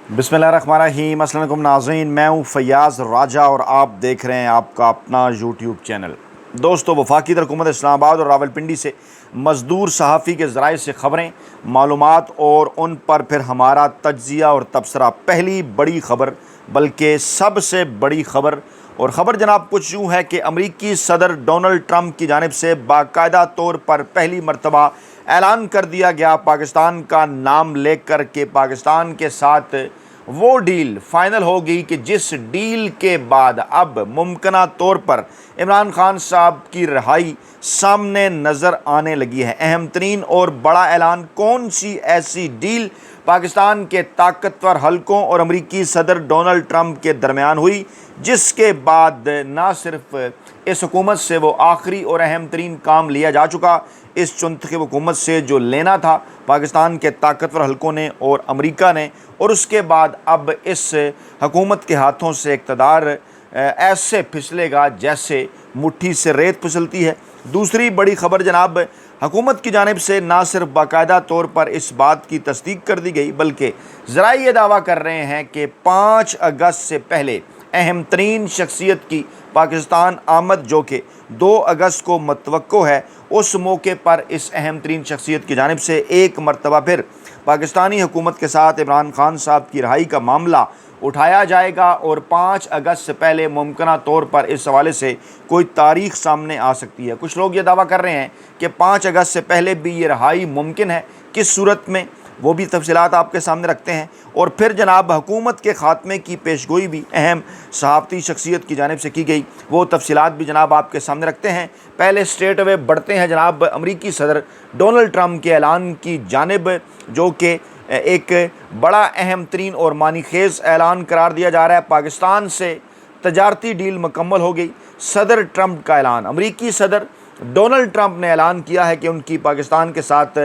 बिस्मिल्लाहिर्रहमानिर्रहीम। अस्सलाम वालेकुम नाज़रीन, मैं हूँ फ़याज़ राजा और आप देख रहे हैं आपका अपना यूट्यूब चैनल। दोस्तों, वफाकी हुकूमत इस्लामाबाद और रावलपिंडी से मज़दूर सहाफ़ी के ज़राए से ख़बरें, मालूमात और उन पर फिर हमारा तज्ज़िया और तबसरा। पहली बड़ी ख़बर, बल्कि सबसे बड़ी ख़बर, और ख़बर जनाब कुछ यूँ है कि अमरीकी सदर डोनाल्ड ट्रंप की जानिब से बाकायदा तौर पर पहली मरतबा ऐलान कर दिया गया, पाकिस्तान का नाम लेकर के पाकिस्तान के साथ वो डील फ़ाइनल हो गई कि जिस डील के बाद अब मुमकिना तौर पर इमरान खान साहब की रिहाई सामने नज़र आने लगी है। अहम तरीन और बड़ा ऐलान, कौन सी ऐसी डील पाकिस्तान के ताकतवर हलकों और अमरीकी सदर डोनाल्ड ट्रंप के दरमियान हुई, जिसके बाद ना सिर्फ इस हुकूमत से वो आखिरी और अहम तरीन काम लिया जा चुका, इस चुनखब हुकूमत से जो लेना था पाकिस्तान के ताकतवर हलकों ने और अमरीका ने, और उसके बाद अब इस हुकूमत के हाथों से इक़्तिदार ऐसे फिसलेगा जैसे मुट्ठी से रेत फिसलती है। दूसरी बड़ी ख़बर जनाब, हुकूमत की जानिब से ना सिर्फ बाकायदा तौर पर इस बात की तस्दीक कर दी गई, बल्कि ज़रा ये दावा कर रहे हैं कि 5 अगस्त से पहले अहम तरीन शख्सियत की पाकिस्तान आमद, जो कि 2 अगस्त को मतवक्को है, उस मौके पर इस अहम तरीन शख्सियत की जानिब से एक मरतबा फिर पाकिस्तानी हुकूमत के साथ इमरान खान साहब की रिहाई का मामला उठाया जाएगा और 5 अगस्त से पहले मुमकिना तौर पर इस हवाले से कोई तारीख़ सामने आ सकती है। कुछ लोग ये दावा कर रहे हैं कि 5 अगस्त से पहले भी ये रिहाई मुमकिन है, किस सूरत में, वो भी तफसीलात आपके सामने रखते हैं। और फिर जनाब हुकूमत के ख़ात्मे की पेशगोई भी अहम सहाफ़ती शख्सियत की जानिब से की गई, वो तफसीलात भी जनाब आपके सामने रखते हैं। पहले स्ट्रेट अवे बढ़ते हैं जनाब अमरीकी सदर डोनाल्ड ट्रंप के ऐलान की जानिब, जो कि एक बड़ा अहम तरीन और मानी खेज़ ऐलान करार दिया जा रहा है। पाकिस्तान से तजारती डील मुकम्मल हो गई। सदर ट्रंप का ऐलान, अमरीकी सदर डोनाल्ड ट्रंप ने ऐलान किया है कि उनकी पाकिस्तान के साथ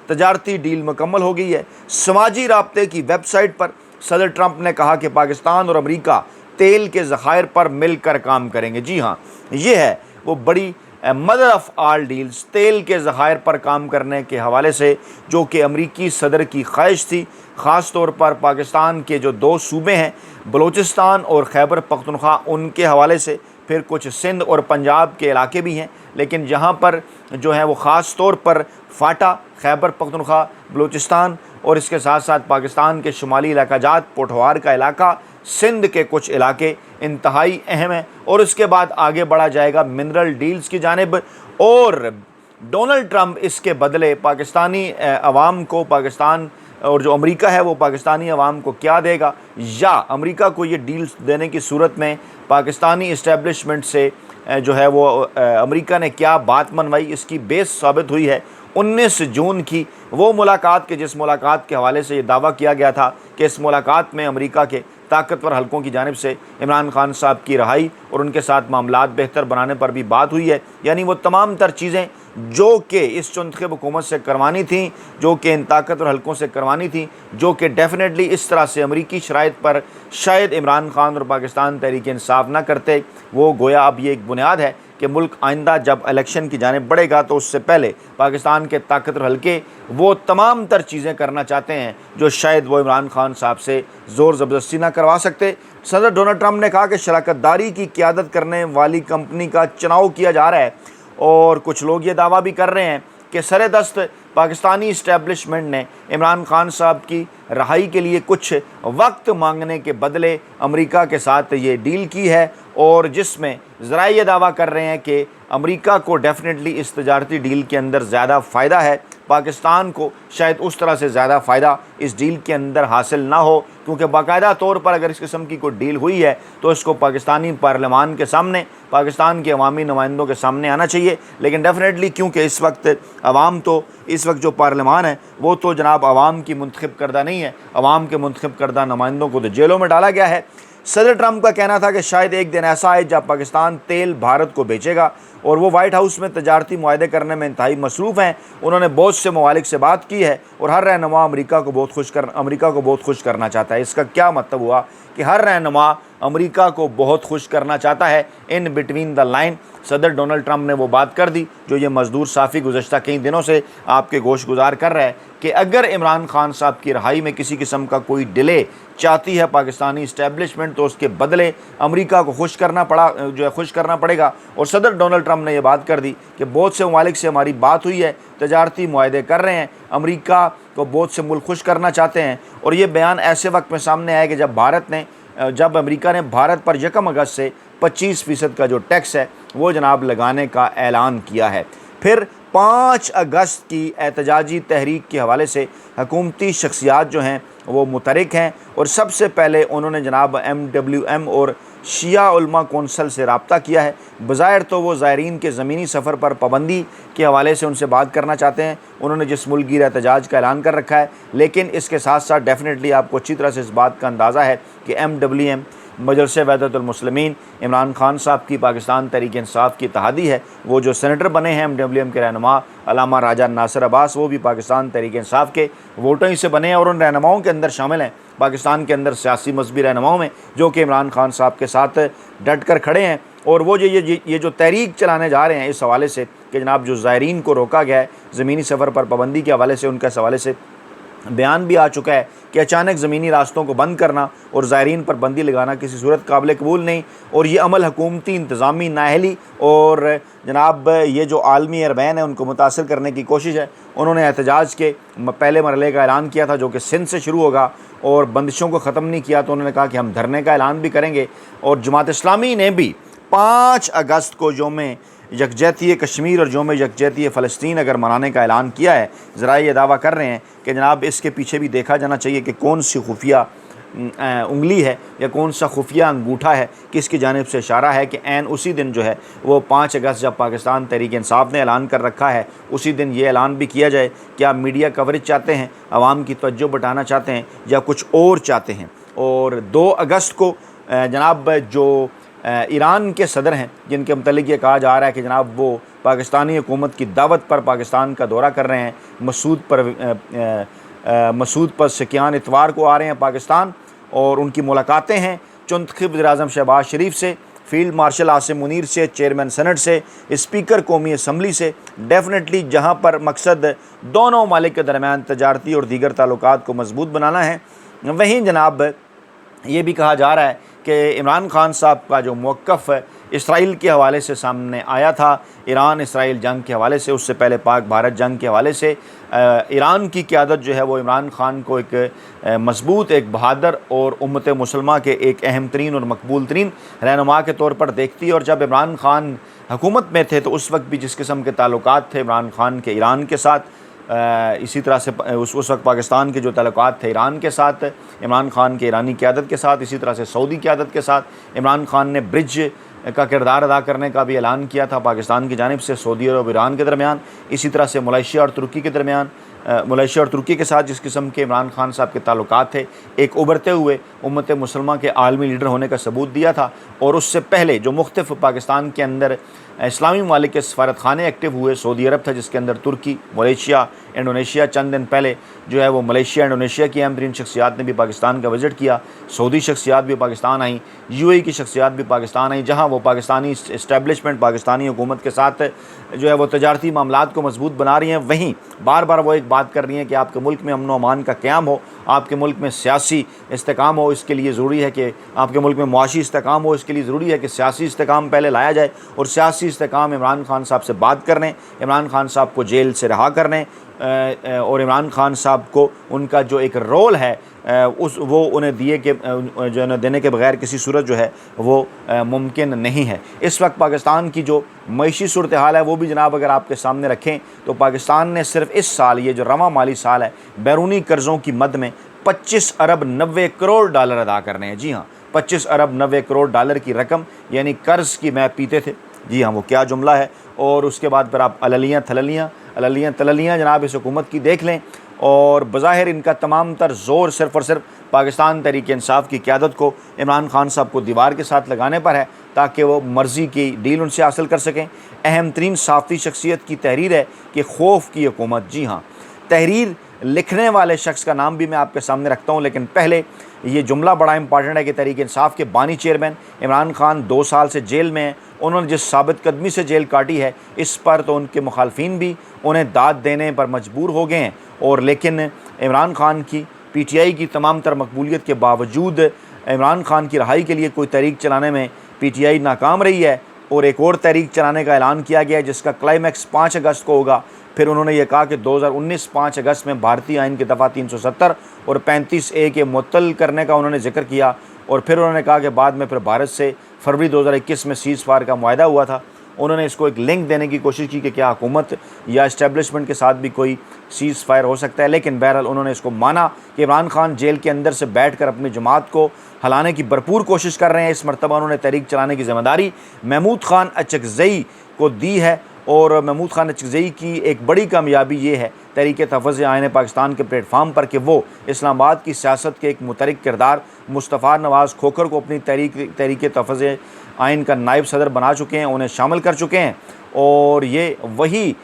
तजारती डील मुकम्मल हो गई है। समाजी राब्ते की वेबसाइट पर सदर ट्रंप ने कहा कि पाकिस्तान और अमरीका तेल के ज़खायर पर मिलकर काम करेंगे। जी हाँ, ये है वो बड़ी मदर ऑफ़ आल डील्स, तेल के ज़खायर पर काम करने के हवाले से, जो कि अमरीकी सदर की ख्वाहिश थी। ख़ास तौर पर पाकिस्तान के जो 2 सूबे हैं, बलूचिस्तान और खैबर पख्तूनख्वा, उनके हवाले से, फिर कुछ सिंध और पंजाब के इलाके भी हैं, लेकिन जहाँ पर जो है वो ख़ास तौर पर फाटा, खैबर पख्तूनख्वा, बलूचिस्तान और इसके साथ साथ पाकिस्तान के शुमाली इलाकाजात, पोठवार का इलाका, सिंध के कुछ इलाके इंतहाई अहम हैं। और उसके बाद आगे बढ़ा जाएगा मिनरल डील्स की जानिब, और डोनाल्ड ट्रंप इसके बदले पाकिस्तानी अवाम को, पाकिस्तान और जो अमेरिका है वो पाकिस्तानी अवाम को क्या देगा, या अमेरिका को ये डील्स देने की सूरत में पाकिस्तानी इस्टेब्लिशमेंट से जो है वो अमेरिका ने क्या बात मनवाई, इसकी बेस साबित हुई है 19 जून की वो मुलाकात के, जिस मुलाकात के हवाले से ये दावा किया गया था कि इस मुलाकात में अमेरिका के ताकतवर हलकों की जानिब से इमरान खान साहब की रिहाई और उनके साथ मामलात बेहतर बनाने पर भी बात हुई है। यानी वो तमाम तर चीज़ें जो कि इस चुनखब हुकूमत से करवानी थी, जो कि इन ताकतवर हलकों से करवानी थी, जो कि डेफिनेटली इस तरह से अमरीकी शराइत पर शायद इमरान खान और पाकिस्तान तहरीक इंसाफ ना करते, वो गोया अब ये एक बुनियाद है कि मुल्क आइंदा जब इलेक्शन की जानिब बढ़ेगा तो उससे पहले पाकिस्तान के ताकतवर हलके वो तमाम तर चीज़ें करना चाहते हैं जो शायद वो इमरान खान साहब से ज़ोर ज़बरदस्ती ना करवा सकते। सदर डोनाल्ड ट्रंप ने कहा कि शराकतदारी की क़यादत करने वाली कंपनी का चुनाव किया जा रहा है, और कुछ लोग ये दावा भी कर रहे हैं कि सरेदस्त पाकिस्तानी इस्टेब्लिशमेंट ने इमरान खान साहब की रहाई के लिए कुछ वक्त मांगने के बदले अमेरिका के साथ ये डील की है, और जिसमें ज़रा ये दावा कर रहे हैं कि अमेरिका को डेफिनेटली इस तजारती डील के अंदर ज़्यादा फ़ायदा है, पाकिस्तान को शायद उस तरह से ज़्यादा फ़ायदा इस डील के अंदर हासिल ना हो, क्योंकि बाकायदा तौर पर अगर इस किस्म की कोई डील हुई है तो इसको पाकिस्तानी पार्लियामान के सामने, पाकिस्तान के अवामी नुमाइंदों के सामने आना चाहिए। लेकिन डेफिनेटली क्योंकि इस वक्त अवाम तो, इस वक्त जो पार्लियामान है वो तो जनाब अवाम की मुंतखब करदा नहीं है, अवाम के मुंतखब करदा नुमाइंदों को तो जेलों में डाला गया है। सदर ट्रंप का कहना था कि शायद एक दिन ऐसा आए जब पाकिस्तान तेल भारत को बेचेगा, और वो वाइट हाउस में तजारती मुआहदे करने में इंतहाई मसरूफ़ हैं। उन्होंने बहुत से ममालिक से बात की है और हर रहनुमा अमेरिका को बहुत खुश करना चाहता है। इसका क्या मतलब हुआ कि हर रहनुमा अमेरिका को बहुत खुश करना चाहता है। इन बिटवीन द लाइन सदर डोनाल्ड ट्रंप ने वो बात कर दी जो ये मजदूर साफ़ी गुज़श्ता कई दिनों से आपके गोश गुजार कर रहा है कि अगर इमरान खान साहब की रिहाई में किसी किस्म का कोई डिले चाहती है पाकिस्तानी इस्टेब्लिशमेंट तो उसके बदले अमेरिका को खुश करना पड़ेगा। और सदर डोनाल्ड ट्रंप ने यह बात कर दी कि बहुत से ममालिक से हमारी बात हुई है, तजारती मुआहदे कर रहे हैं, अमेरिका को बहुत से मुल्क खुश करना चाहते हैं। और ये बयान ऐसे वक्त में सामने आया कि जब अमेरिका ने भारत पर 1 अगस्त से 25% का जो टैक्स है वो जनाब लगाने का ऐलान किया है। फिर 5 अगस्त की एहतजाजी तहरीक के हवाले से हुकूमती शख्सियात जो हैं वो मुतहरिक हैं और सबसे पहले उन्होंने जनाब MWM और शिया उलमा कौंसल से रब्ता किया है। बज़ाहिर तो वो ज़ायरीन के ज़मीनी सफ़र पर पाबंदी के हवाले से उनसे बात करना चाहते हैं, उन्होंने जिस मुल्की एहतजाज का ऐलान कर रखा है। लेकिन इसके साथ साथ डेफिनेटली आपको अच्छी तरह से इस बात का अंदाज़ा है कि MWM मजलिस वहदतुल मुस्लिमीन इमरान खान साहब की पाकिस्तान तहरीक इंसाफ की इत्तेहादी है। वो जो सेनेटर बने हैं MWM के रहनुमा अल्लामा राजा नासिर अब्बास, वो भी पाकिस्तान तहरीक इंसाफ के वोटों ही से बने हैं और उन रहनुमाओं के अंदर शामिल हैं पाकिस्तान के अंदर सियासी मजहबी रहनुमाओं में जो कि इमरान खान साहब के साथ डट कर खड़े हैं। और वो ये जो तहरीक चलाने जा रहे हैं इस हवाले से कि जनाब जो ज़ायरीन को रोका गया है ज़मीनी सफ़र पर पाबंदी के हवाले से, उनका इस हवाले से बयान भी आ चुका है कि अचानक ज़मीनी रास्तों को बंद करना और ज़ायरीन पर बंदी लगाना किसी सूरत काबिल कबूल नहीं। और ये अमल हुकूमती इंतज़ामी नाअहली और जनाब ये जो आलमी अरबैन है उनको मुतासर करने की कोशिश है। उन्होंने एहतजाज के पहले मरहले का ऐलान किया था जो कि सिंध से शुरू होगा और बंदिशों को ख़त्म नहीं किया, तो उन्होंने कहा कि हम धरने का ऐलान भी करेंगे। और जमात इस्लामी ने भी 5 अगस्त को योम यकजहती कश्मीर और योम यकजहती फ़लस्तीन अगर मनाने का ऐलान किया है। ज़रा ये दावा कर रहे हैं कि जनाब इसके पीछे भी देखा जाना चाहिए कि कौन सी खुफिया उंगली है या कौन सा खुफिया अंगूठा है, किसकी जानिब से इशारा है कि ऐन उसी दिन जो है वो 5 अगस्त जब पाकिस्तान तहरीक इंसाफ ने ऐलान कर रखा है उसी दिन ये ऐलान भी किया जाए कि आप मीडिया कवरेज चाहते हैं, आवाम की तवज्जो बटाना चाहते हैं या कुछ और चाहते हैं। और 2 अगस्त को जनाब जो ईरान के सदर हैं जिनके मतलब ये कहा जा रहा है कि जनाब वो पाकिस्तानी हुकूमत की दावत पर पाकिस्तान का दौरा कर रहे हैं, मसूद पज़ेश्कियान इतवार को आ रहे हैं पाकिस्तान और उनकी मुलाकातें हैं चुंतखब वज़ीर-ए-आज़म शहबाज शरीफ से, फील्ड मार्शल आसिम मुनीर से, चेयरमैन सेनेट से, स्पीकर कौमी असम्बली से। डेफिनेटली जहाँ पर मकसद दोनों ममालिक के दरमियान तजारती और दीगर ताल्लुकात को मजबूत बनाना है, वहीं जनाब ये भी कहा जा रहा है कि इमरान खान साहब का जो मौक़िफ़ इसराइल के हवाले से सामने आया था, ईरान इसराइल जंग के हवाले से, उससे पहले पाक भारत जंग के हवाले से ईरान की क़यादत जो है वो इमरान खान को एक मजबूत, एक बहादुर और उम्मत मुसलमा के एक अहम तरीन और मकबूल तरीन रहनुमा के तौर पर देखती है। और जब इमरान खान हुकूमत में थे तो उस वक्त भी जिस किस्म के ताल्लुकात थे इमरान खान के ईरान के साथ, इसी तरह से उस वक्त पाकिस्तान के जो ताल्लुकात थे ईरान के साथ, इमरान खान के ईरानी क़यादत के साथ, इसी तरह से सऊदी क़यादत के साथ इमरान खान ने ब्रिज का किरदार अदा करने का भी ऐलान किया था पाकिस्तान की जानिब से सऊदी अरब और ईरान के दरमियान। इसी तरह से मलेशिया और तुर्की के दरमियान, मलेशिया और तुर्की के साथ जिस किस्म के इमरान खान साहब के ताल्लुकात थे, एक उभरते हुए उम्मत मुसलमा के आलमी लीडर होने का सबूत दिया था। और उससे पहले जो मुख्तलिफ पाकिस्तान के अंदर इस्लामी ममालिक के सफारत खाने एक्टिव हुए, सऊदी अरब था जिसके अंदर तुर्की, मलेशिया, इंडोनेशिया, चंद दिन पहले जो है वो मलेशिया इंडोनेशिया की अहम तरीन शख्सियात ने भी पाकिस्तान का विज़िट किया, सऊदी शख्सियात भी पाकिस्तान आई, UAE की शख्सियात भी पाकिस्तान आई, जहाँ वो पाकिस्तानी इस्टेब्लिशमेंट पाकिस्तानी हुकूमत के साथ जो है वो तजारती मामलात को मजबूत बना रही हैं। वहीं बार बार वो एक बात कर रही हैं कि आपके मुल्क में अमन व अमान का क़याम हो, आपके मुल्क में सियासी इस्तेकाम हो, इसके लिए ज़रूरी है कि आपके मुल्क में मुआशी इस्तेकाम हो, इसके लिए ज़रूरी है कि सियासी इस्तेकाम पहले लाया जाए। और सियासी इस्तेकाम इमरान खान साहब से बात करने, इमरान खान साहब को जेल से रिहा करने और इमरान खान साहब को उनका जो एक रोल है वो उन्हें देने के बगैर किसी सूरत जो है वो मुमकिन नहीं है। इस वक्त पाकिस्तान की जो मईशी सूरत हाल है वो भी जनाब अगर आपके सामने रखें तो पाकिस्तान ने सिर्फ इस साल, ये जो रवा माली साल है, बैरूनी कर्ज़ों की मद में 25 अरब 90 करोड़ डॉलर अदा करने हैं। जी हाँ, 25 अरब 90 करोड़ डॉलर की रकम, यानी कर्ज़ की मैं पीते थे। जी हाँ, वो क्या जुमला है। और उसके बाद फिर आप अललियाँ तललियाँ जनाब इस हुकूमत की देख लें। और बज़ाहिर इनका तमाम तर ज़ोर सिर्फ़ और सिर्फ पाकिस्तान तहरीक इंसाफ की क़यादत को इमरान खान साहब को दीवार के साथ लगाने पर है ताकि वो मर्ज़ी की डील उनसे हासिल कर सकें। अहम तरीन साफ़ी शख्सियत की तहरीर है कि खौफ की हुकूमत। जी हाँ, तहरीर लिखने वाले शख्स का नाम भी मैं आपके सामने रखता हूँ, लेकिन पहले ये जुमला बड़ा इंपॉर्टेंट है कि तहरीक इंसाफ के बानी चेयरमैन इमरान खान 2 साल से जेल में हैं। उन्होंने जिस साबित कदमी से जेल काटी है, इस पर तो उनके मुखालफिन भी उन्हें दाद देने पर मजबूर हो गए हैं। और लेकिन इमरान खान की PTI की तमाम तर मकबूलियत के बावजूद इमरान खान की रहाई के लिए कोई तहरीक चलाने में PTI नाकाम रही है और एक और तहरीक चलाने का ऐलान किया गया है, जिसका क्लाइमैक्स 5 अगस्त को होगा। फिर उन्होंने ये कहा कि 2019 5 अगस्त में भारतीय आइन के दफ़ा 370 और 35A के मुअत्तल करने का उन्होंने जिक्र किया। और फिर उन्होंने कहा कि बाद में फिर भारत से फरवरी 2021 में सीज़ फायर का मुआहदा हुआ था। उन्होंने इसको एक लिंक देने की कोशिश की कि क्या हुकूमत या इस्टेब्लिशमेंट के साथ भी कोई सीज़ फायर हो सकता है, लेकिन बहरहाल उन्होंने इसको माना कि इमरान खान जेल के अंदर से बैठकर अपनी जमात को हलाने की भरपूर कोशिश कर रहे हैं। इस मरतबा उन्होंने तहरीक चलाने की ज़िम्मेदारी महमूद खान अचकज़ई को दी है। और महमूद खान अचकज़ई की एक बड़ी कामयाबी ये है तहरीक तहफ़्फ़ुज़ आइन पाकिस्तान के प्लेटफार्म पर कि वो इस्लामाबाद की सियासत के एक मुतरिक किरदार मुस्तफ़ा नवाज़ खोखर को अपनी तहरीक तहफ़्फ़ुज़ आइन का नायब सदर बना चुके हैं, उन्हें शामिल कर चुके हैं। और ये वही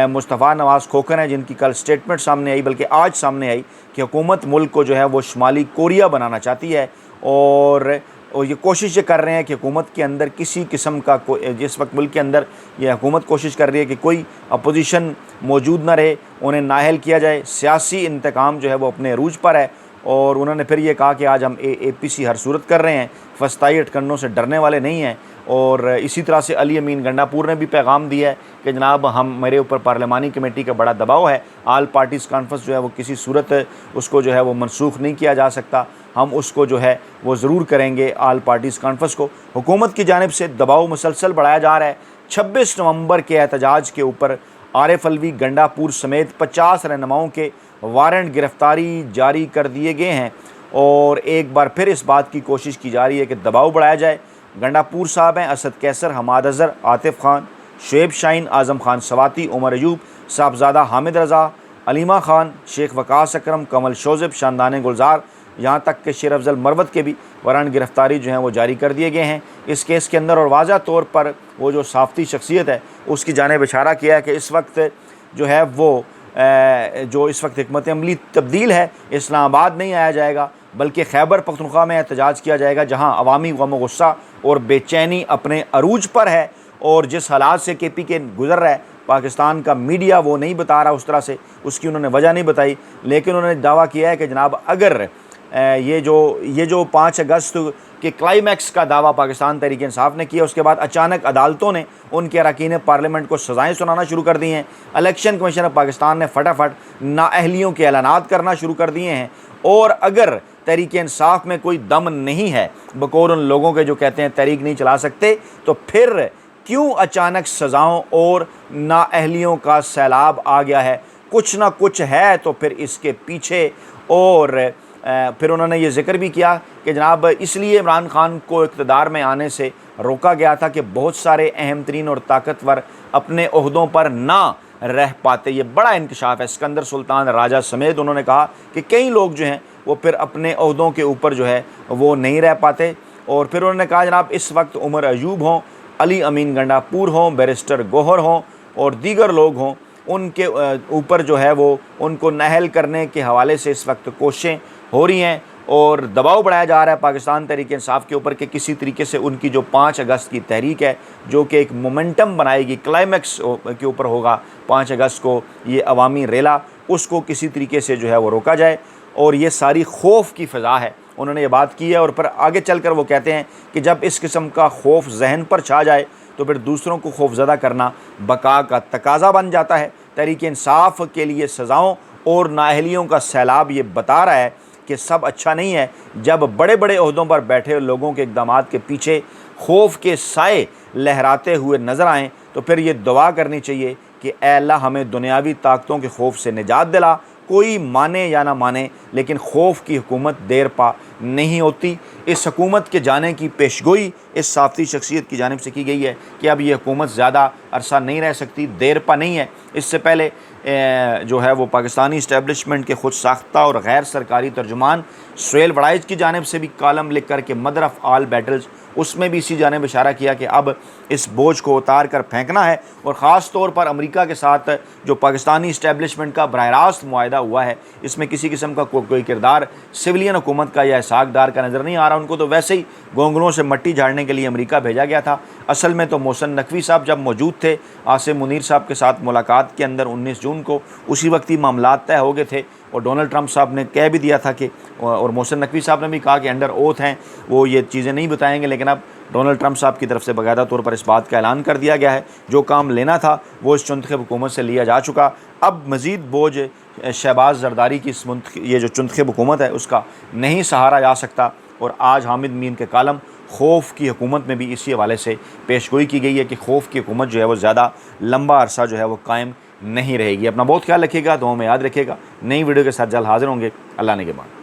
मुस्तफ़ा नवाज़ खोखर हैं जिनकी कल स्टेटमेंट सामने आई, बल्कि आज सामने आई, कि हुकूमत मुल्क को जो है वो शुमाली कोरिया बनाना चाहती है। और ये कोशिश ये कर रहे हैं कि हुकूमत के अंदर किसी किस्म का जिस वक्त मुल्क के अंदर ये हुकूमत कोशिश कर रही है कि कोई अपोजिशन मौजूद ना रहे, उन्हें नाअहल किया जाए। सियासी इंतकाम जो है वो अपने अरूज पर है। और उन्होंने फिर ये कहा कि आज हम APC हर सूरत कर रहे हैं, फस्ताई अटकंडों से डरने वाले नहीं हैं। और इसी तरह से अली अमीन गंडापुर ने भी पैगाम दिया है कि जनाब हम मेरे ऊपर पार्लिमानी कमेटी का बड़ा दबाव है, आल पार्टीज़ कॉन्फ्रेंस जो है वो किसी सूरत उसको जो है वो मनसूख नहीं किया जा सकता, हम उसको जो है वो ज़रूर करेंगे आल पार्टीज़ कॉन्फ्रेंस को। हुकूमत की जानिब से दबाव मुसलसल बढ़ाया जा रहा है। 26 नवंबर के एहतजाज के ऊपर आरिफ अलवी गंडापुर समेत 50 रहनुमाओं के वारंट गिरफ्तारी जारी कर दिए गए हैं। और एक बार फिर इस बात की कोशिश की जा रही है कि दबाव बढ़ाया जाए। गंडापुर साहब हैं असद कैसर, हमाद अज़हर, आतिफ़ खान, शुएब शाहीन, आज़म खान सवाती, उमर अयूब, साहबजादा हामिद रज़ा, अलीमा खान, शेख वकास अकरम, कमल शोज़िब, शानदान गुलजार, यहाँ तक कि शेर अफजल मरवत के भी वारंट गिरफ्तारी जो हैं वो जारी कर दिए गए हैं इस केस के अंदर। और वाज़ा तौर पर वो जो साफ़ती शख्सियत है उसकी जानिब इशारा किया है कि इस वक्त जो है वो जो इस वक्त हिकमत अमली तब्दील है, इस्लामाबाद नहीं आया जाएगा बल्कि खैबर पख्तूनख्वा में एहतजाज किया जाएगा, जहाँ अवामी गम गुस्सा और बेचैनी अपने अरूज पर है। और जिस हालात से KPK गुज़र रहा है, पाकिस्तान का मीडिया वो नहीं बता रहा उस तरह से, उसकी उन्होंने वजह नहीं बताई, लेकिन उन्होंने दावा किया है कि जनाब अगर ये जो 5 अगस्त के क्लाइमैक्स का दावा पाकिस्तान तहरीक इंसाफ ने किया, उसके बाद अचानक अदालतों ने उनके अरकान पार्लियामेंट को सज़ाएँ सुनाना शुरू कर दी हैं। इलेक्शन कमीशन ऑफ पाकिस्तान ने फटाफट नाअहलियों के ऐलानात करना शुरू कर दिए हैं। और अगर तहरीक इंसाफ में कोई दम नहीं है, बकौल उन लोगों के जो कहते हैं तहरीक नहीं चला सकते, तो फिर क्यों अचानक सज़ाओं और नाअहलियों का सैलाब आ गया है? कुछ ना कुछ है तो फिर इसके पीछे। और फिर उन्होंने ये जिक्र भी किया कि जनाब इसलिए इमरान खान को इक़्तिदार में आने से रोका गया था कि बहुत सारे अहम तरीन और ताकतवर अपने ओहदों पर ना रह पाते। ये बड़ा इंकशाफ है। सिकंदर सुल्तान राजा समेत उन्होंने कहा कि कई लोग जो हैं वो फिर अपने ओहदों के ऊपर जो है वो नहीं रह पाते। और फिर उन्होंने कहा जनाब इस वक्त उमर अयूब हों, अली अमीन गंडापुर हों, बैरिस्टर गोहर हों और दीगर लोग हों, उनके ऊपर जो है वो उनको नाअहल करने के हवाले से इस वक्त कोशिशें हो रही हैं और दबाव बढ़ाया जा रहा है पाकिस्तान तहरीक इंसाफ के ऊपर कि किसी तरीके से उनकी जो 5 अगस्त की तहरीक है, जो कि एक मोमेंटम बनाएगी, क्लाइमैक्स के ऊपर होगा 5 अगस्त को ये अवामी रेला, उसको किसी तरीके से जो है वो रोका जाए। और ये सारी खौफ की फ़ज़ा है, उन्होंने ये बात की है। और फिर आगे चल कर वो कहते हैं कि जब इस किस्म का खौफ जहन पर छा जाए तो फिर दूसरों को खौफज़दा करना बका का तकाज़ा बन जाता है। तहरीक इंसाफ के लिए सज़ाओं और नाअहलियों का सैलाब ये बता रहा है कि सब अच्छा नहीं है। जब बड़े बड़े ओहदों पर बैठे लोगों के इक़दामात के पीछे खौफ के साए लहराते हुए नज़र आएँ तो फिर ये दुआ करनी चाहिए कि ऐ अल्लाह हमें दुनियावी ताकतों के खौफ से निजात दिला। कोई माने या ना माने, लेकिन खौफ की हुकूमत देर पा नहीं होती। इस हुकूमत के जाने की पेशगोई इस साफ़ती शख्सियत की जानिब से की गई है कि अब ये हुकूमत ज़्यादा अरसा नहीं रह सकती, देर पा नहीं है। इससे पहले जो है वो पाकिस्तानी इस्टेब्लिशमेंट के ख़ुद साख्ता और गैर सरकारी तर्जुमान सुहेल वड़ाइच की जानिब से भी कालम लिख कर के मदर ऑफ़ आल बैटल्स उसमें भी इसी जानिब इशारा किया कि अब इस बोझ को उतार कर फेंकना है। और ख़ास तौर पर अमेरिका के साथ जो पाकिस्तानी इस्टेब्लिशमेंट का बरह रास्त मुआहदा हुआ है, इसमें किसी किस्म का कोई किरदार सिविलियन हुकूमत का या इसाक़दार का नज़र नहीं आ रहा। उनको तो वैसे ही गोंगलों से मट्टी झाड़ने के लिए अमेरिका भेजा गया था। असल में तो मोहसिन नकवी साहब जब मौजूद थे आसिम मुनीर साहब के साथ मुलाकात के अंदर 19 जून को, उसी वक्त ही मामला तय हो गए थे। और डोनाल्ड ट्रंप साहब ने कह भी दिया था कि, और मोहसिन नकवी साहब ने भी कहा कि अंडर ओथ हैं वो ये चीज़ें नहीं बताएंगे, लेकिन अब डोनाल्ड ट्रंप साहब की तरफ से बाकायदा तौर पर इस बात का ऐलान कर दिया गया है जो काम लेना था वो इस चुंतखे हुकूमत से लिया जा चुका। अब मज़ीद बोझ शहबाज जरदारी की ये जो चुंतखे हुकूमत है उसका नहीं सहारा जा सकता। और आज हामिद मीन के कालम खौफ की हुकूमत में भी इसी हवाले से पेशगोई की गई है कि खौफ की हुकूमत जो है वो ज़्यादा लंबा अरसा जो है वो कायम नहीं रहेगी। अपना बहुत ख्याल रखिएगा, दुआ में याद रखिएगा। नई वीडियो के साथ जल्द हाजिर होंगे। अल्लाह ने के बाद।